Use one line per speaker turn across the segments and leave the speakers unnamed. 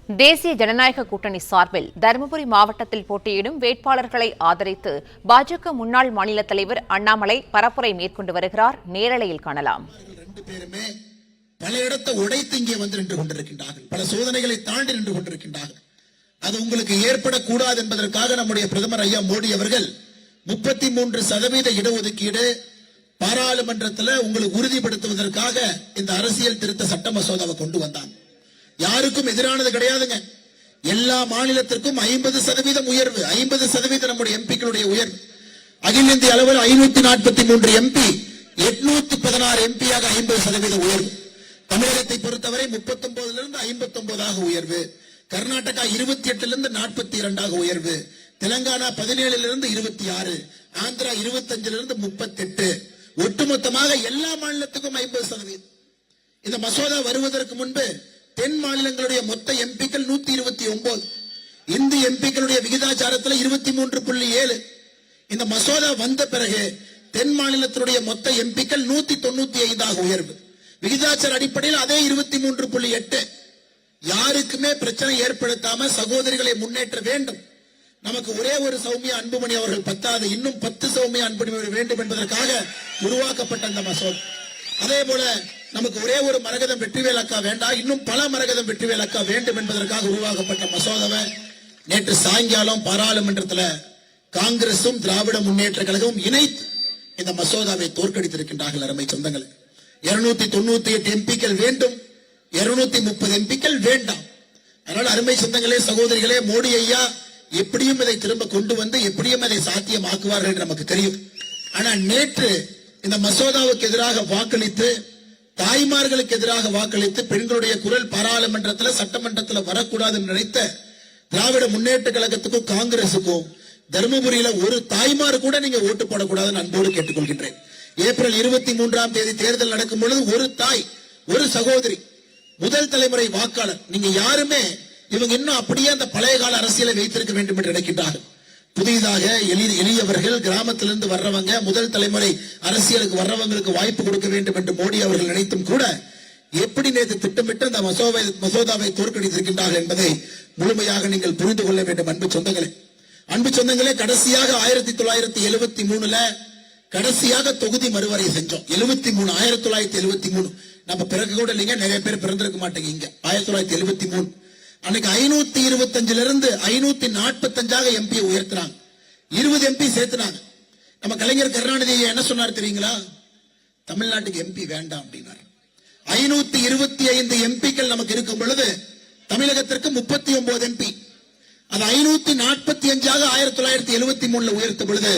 தேசிய ஜனநாயக கூட்டணி சார்பில் தருமபுரி மாவட்டத்தில் போட்டியிடும் வேட்பாளர்களை ஆதரித்து பாஜக முன்னாள் மாநில தலைவர் அண்ணாமலை பரப்புரை மேற்கொண்டு வருகிறார். நேரலையில் காணலாம்.
பல இடத்தை உடைத்து இங்கே வந்து நின்று கொண்டிருக்கின்றார்கள். பல சோதனைகளை தாண்டி நின்று கொண்டிருக்கின்றார்கள். அது உங்களுக்கு ஏற்படக்கூடாது என்பதற்காக நம்முடைய பிரதமர் ஐயா மோடி அவர்கள் 33% இடஒதுக்கீடு பாராளுமன்றத்தில் உங்களுக்கு உறுதிப்படுத்துவதற்காக இந்த அரசியல் திருத்த சட்ட மசோதாவை கொண்டு வந்தாங்க. யாருக்கும் எதிரானது கிடையாதுங்க. எல்லா மாநிலத்திற்கும் 50% உயர்வு, 50% நம்முடைய எம்பிக்களுடைய உயர்வு. அகில இந்திய அளவில் 543 எம்பி, 816 எம்பியாக 50% உயர்வு. தமிழகத்தை பொறுத்தவரை 39 59 உயர்வு. கர்நாடகா 28 42 உயர்வு. தெலங்கானா 17 26, ஆந்திரா 25 38. ஒட்டுமொத்தமாக எல்லா மாநிலத்துக்கும் 50%. இந்த மசோதா வருவதற்கு முன்பு தென் மாநிலங்களுடைய மொத்த எம்பிக்கள் 129. இந்திய எம்பிக்களுடைய விகிதாச்சாரத்தில் 23.7. இந்த மசோதா வந்த பிறகு தென் மாநிலத்தினுடைய மொத்த எம்பிக்கள் 195 உயர்வு. விகிதாச்சார அடிப்படையில் அதே 23.8. யாருக்குமே பிரச்சனை ஏற்படுத்தாம சகோதரிகளை முன்னேற்ற வேண்டும். நமக்கு ஒரே ஒரு சௌமியா அன்புமணி அவர்கள் பத்தாது, இன்னும் 10 சௌமியா அன்புமணி வேண்டும் என்பதற்காக உருவாக்கப்பட்ட அந்த மசோதா. அதே போல நமக்கு ஒரே ஒரு மரகதம் வெற்றிவேல் அக்கா வேண்டாம், இன்னும் பல மரகதம் வெற்றிவேல் அக்கா வேண்டும் என்பதற்காக உருவாக்கப்பட்ட மசோதாவை நேற்று சாயங்காலம் பாராளுமன்றத்தில் காங்கிரசும் திராவிட முன்னேற்ற கழகமும் இணைத்து இந்த மசோதாவை தோற்கடித்திருக்கின்றார்கள். அருமை சொந்தங்களே, 298 எம்பிக்கள் வேண்டும், 230 எம்பிக்கள் வேண்டாம். அதனால் அருமை சொந்தங்களே, சகோதரிகளே, மோடி ஐயா எப்படியும் இதை திரும்ப கொண்டு வந்து எப்படியும் அதை சாத்தியமாக்குவார்கள் என்று நமக்கு தெரியும். ஆனா நேற்று இந்த மசோதாவுக்கு எதிராக வாக்களித்து, தாய்மார்களுக்கு எதிராக வாக்களித்து, பெண்களுடைய குரல் பாராளுமன்றத்தில் சட்டமன்றத்தில் வரக்கூடாது என்று நினைத்த திராவிட முன்னேற்ற கழகத்துக்கும் காங்கிரசுக்கும் தருமபுரியில ஒரு தாய்மார் கூட நீங்க ஓட்டு போடக்கூடாதுன்னு அன்போடு கேட்டுக்கொள்கின்றேன். ஏப்ரல் 23ஆம் தேதி தேர்தல் நடக்கும் பொழுது ஒரு தாய், ஒரு சகோதரி, முதல் தலைமுறை வாக்காளர், நீங்க யாருமே இவங்க இன்னும் அப்படியே அந்த பழைய கால அரசியலை வைத்திருக்க வேண்டும் என்று நினைக்கின்றார்கள். புதிதாக எளியவர்கள், கிராமத்திலிருந்து வர்றவங்க, முதல் தலைமுறை அரசியலுக்கு வர்றவங்களுக்கு வாய்ப்பு கொடுக்க வேண்டும் என்று மோடி அவர்கள் நினைத்தும் கூட எப்படி நேற்று திட்டமிட்டு அந்த மசோதாவை தோற்கடித்திருக்கின்றார்கள் என்பதை முழுமையாக நீங்கள் புரிந்து கொள்ள வேண்டும். அன்பு சொந்தங்களே, கடைசியாக 1973 கடைசியாக தொகுதி மறுவரை செஞ்சோம். 1973 நம்ம பிறகு கூட இல்லைங்க, நிறைய பேர் பிறந்திருக்க மாட்டேங்க. இங்க 1973 அன்னைக்கு 525 545 எம்பி உயர்த்தினாங்க, 20 எம்பி சேர்த்துனாங்க. நம்ம கலைஞர் கருணாநிதி என்ன சொன்னார் தெரியுங்களா? தமிழ்நாட்டுக்கு எம்பி வேண்டாம் அப்படின்னார். 525 எம்பிக்கள் நமக்கு இருக்கும் பொழுது தமிழகத்திற்கு 39 எம்பி. அது 545 1973 உயர்த்தும் பொழுது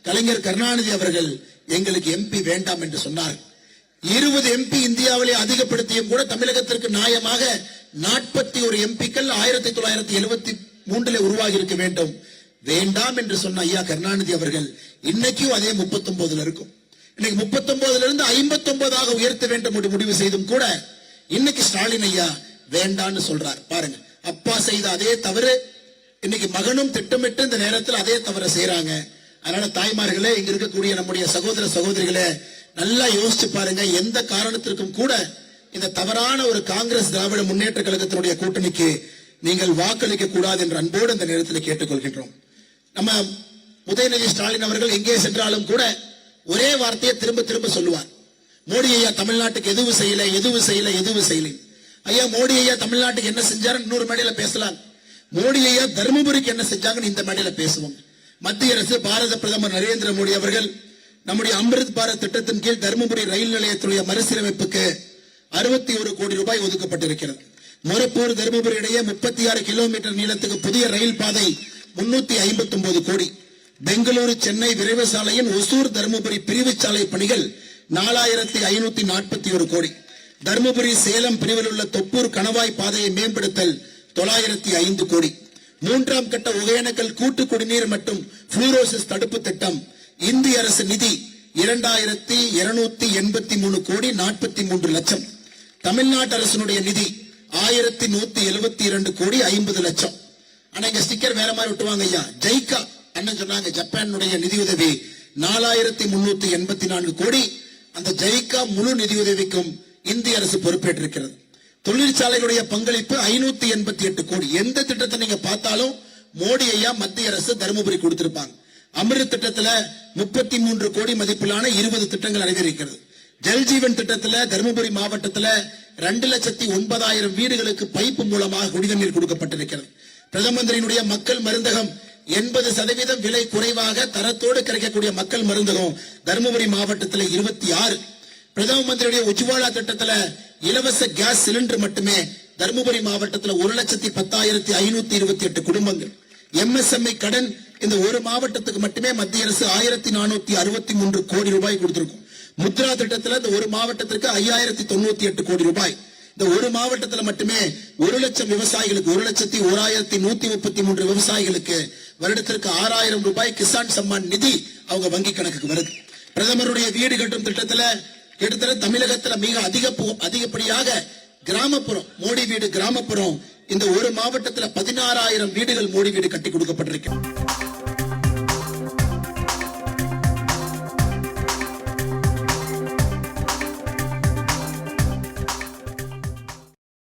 கலைஞர் கருணாநிதி அவர்கள் எங்களுக்கு எம்பி வேண்டாம் என்று சொன்னார். 20 எம்பி இந்தியாவிலே அதிகப்படுத்தியும் கூட தமிழகத்திற்கு நியாயமாக 41 எம்பிக்கள் 1973 உருவாகி இருக்க வேண்டும். வேண்டாம் என்று சொன்ன ஐயா கருணாநிதி அவர்கள் இன்னைக்கும் அதே 39 இருக்கும். இன்னைக்கு 39 59 உயர்த்த வேண்டும் என்று முடிவு செய்தும் கூட இன்னைக்கு ஸ்டாலின் ஐயா வேண்டான்னு சொல்றார். பாருங்க, அப்பா செய்த அதே தவறு இன்னைக்கு மகனும் திட்டமிட்டு இந்த நேரத்தில் அதே தவறு செய்யறாங்க. அதனால தாய்மார்களே, இங்க இருக்கக்கூடிய நம்முடைய சகோதர சகோதரிகளே, நல்லா யோசிச்சு பாருங்க. எந்த காரணத்திற்கும் கூட இந்த தவறான ஒரு காங்கிரஸ் திராவிட முன்னேற்ற கழகத்தினுடைய கூட்டணிக்கு நீங்கள் வாக்களிக்க கூடாது என்று அன்போடு இந்த நேரத்தில் கேட்டுக்கொள்கின்றோம். நம்ம உதயநிதி ஸ்டாலின் அவர்கள் எங்கே சென்றாலும் கூட ஒரே வார்த்தையை திரும்ப திரும்ப சொல்லுவார். மோடி ஐயா தமிழ்நாட்டுக்கு எதுவும் செய்யல. ஐயா மோடி ஐயா தமிழ்நாட்டுக்கு என்ன செஞ்சாரு இன்னொரு மேடையில பேசலாம். மோடி ஐயா தருமபுரிக்கு என்ன செஞ்சாங்கன்னு இந்த மேடையில பேசுவோம். மத்திய அரசு, பாரத பிரதமர் நரேந்திர மோடி அவர்கள் நம்முடைய அம்ரித் பாரத் திட்டத்தின் கீழ் தருமபுரி ரயில் நிலையத்துடைய மறுசீரமைப்புக்கு 61 கோடி ரூபாய் ஒதுக்கப்பட்டிருக்கிறது. மொரப்பூர் தருமபுரி இடையே 36 கிலோமீட்டர் நீளத்துக்கு புதிய ரயில் பாதை 359 கோடி. பெங்களூரு சென்னை விரைவு சாலையின் ஒசூர் தருமபுரி பிரிவு சாலை பணிகள் 4541 கோடி. தருமபுரி சேலம் பிரிவில் உள்ள தொப்பூர் கணவாய் பாதையை மேம்படுத்தல் 905 கோடி. 3ஆம் கட்ட ஒகேனக்கல் கூட்டு குடிநீர் மற்றும் புளூரோசிஸ் தடுப்பு திட்டம் இந்திய அரசு நிதி 2283 கோடி 43 லட்சம். தமிழ்நாட்டு அரசினுடைய நிதி 1172 கோடி 50 லட்சம். ஆனா இங்க ஸ்டிக்கர் வேற மாதிரி விட்டுவாங்க ஐயா. ஜெய்கா அண்ணன் சொன்னாங்க, ஜப்பானுடைய நிதியுதவி 4384 கோடி. அந்த ஜெய்கா முழு நிதியுதவிக்கும் இந்திய அரசு பொறுப்பேற்றிருக்கிறது. தொழிற்சாலைகளுடைய பங்களிப்பு 588 கோடி. எந்த திட்டத்தை நீங்க பார்த்தாலும் மோடி ஐயா மத்திய அரசு தருமபுரி கொடுத்திருப்பாங்க. அமிர்த் திட்டத்துல 33 கோடி மதிப்பிலான 20 திட்டங்கள் நிறைவேறிக்கிறது. ஜல்ஜீவன் திட்டத்துல தருமபுரி மாவட்டத்துல 2,09,000 வீடுகளுக்கு பைப்பு மூலமாக குடிநீர் கொடுக்கப்பட்டிருக்கிறது. பிரதம மந்திரியினுடைய மக்கள் மருந்தகம் 80% விலை குறைவாக தரத்தோடு கிடைக்கக்கூடிய மக்கள் மருந்தகம் தருமபுரி மாவட்டத்தில் 26. பிரதம மந்திரியுடைய உஜ்வாலா திட்டத்துல இலவச கேஸ் சிலிண்டர் மட்டுமே தருமபுரி மாவட்டத்தில் 1,10,528 குடும்பங்கள். MSME கடன் இந்த ஒரு மாவட்டத்துக்கு மட்டுமே மத்திய அரசு 1,463 கோடி ரூபாய் கொடுத்திருக்கும். முத்ரா திட்டத்தில் இந்த ஒரு மாவட்டத்திற்கு 5,098 கோடி ரூபாய். இந்த ஒரு மாவட்டத்தில் மட்டுமே 1 லட்சம் விவசாயிகளுக்கு 1,01,133 விவசாயிகளுக்கு வருடத்திற்கு 6,000 ரூபாய் கிசான் சம்மான் நிதி அவங்க வங்கி கணக்குக்கு வருது. பிரதமருடைய வீடு கட்டும் திட்டத்துல கிட்டத்தட்ட தமிழகத்துல மிக அதிகப்படியாக கிராமப்புறம் மோடி வீடு கிராமப்புறம் இந்த ஒரு மாவட்டத்துல 16,000 வீடுகள் மோடி வீடு கட்டி கொடுக்கப்பட்டிருக்கிறது.